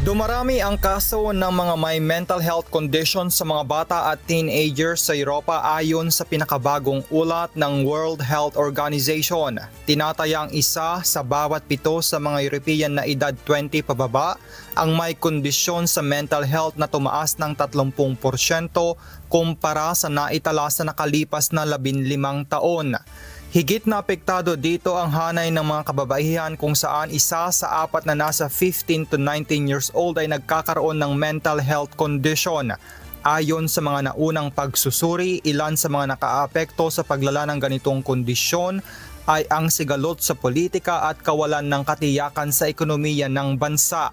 Dumarami ang kaso ng mga may mental health condition sa mga bata at teenagers sa Europa ayon sa pinakabagong ulat ng World Health Organization. Tinatayang isa sa bawat 7 sa mga European na edad 20 pababa ang may kondisyon sa mental health na tumaas ng 30% kumpara sa naitala sa nakalipas na 15 taon. Higit na apektado dito ang hanay ng mga kababaihan kung saan isa sa 4 na nasa 15 to 19 years old ay nagkakaroon ng mental health condition. Ayon sa mga naunang pagsusuri, ilan sa mga nakaapekto sa paglala ng ganitong kondisyon ay ang sigalot sa politika at kawalan ng katiyakan sa ekonomiya ng bansa.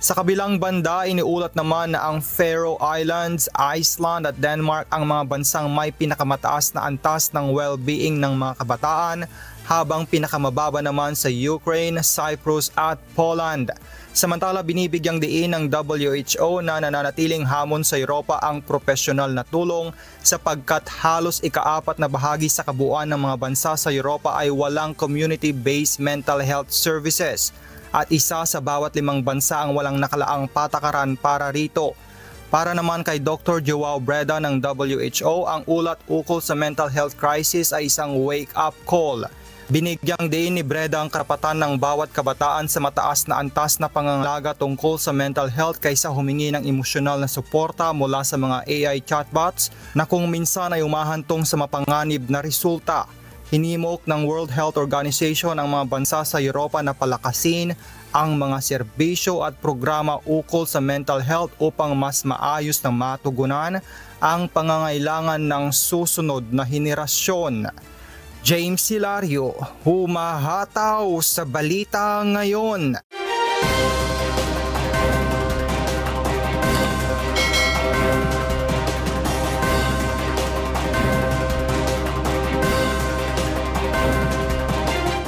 Sa kabilang banda, iniulat naman na ang Faroe Islands, Iceland at Denmark ang mga bansang may pinakamataas na antas ng well-being ng mga kabataan, habang pinakamababa naman sa Ukraine, Cyprus at Poland. Samantala, binibigyang diin ng WHO na nananatiling hamon sa Europa ang profesional na tulong sapagkat halos ika-4 na bahagi sa kabuuan ng mga bansa sa Europa ay walang community-based mental health services. At isa sa bawat 5 bansa ang walang nakalaang patakaran para rito. Para naman kay Dr. Joao Breda ng WHO, ang ulat ukol sa mental health crisis ay isang wake-up call. Binigyang din ni Breda ang karapatan ng bawat kabataan sa mataas na antas na pangangalaga tungkol sa mental health kaysa humingi ng emosyonal na suporta mula sa mga AI chatbots na kung minsan ay umahantong sa mapanganib na resulta. Hinimok ng World Health Organization ang mga bansa sa Europa na palakasin ang mga serbisyo at programa ukol sa mental health upang mas maayos na matugunan ang pangangailangan ng susunod na henerasyon. James Hilario, humahataw sa balita ngayon.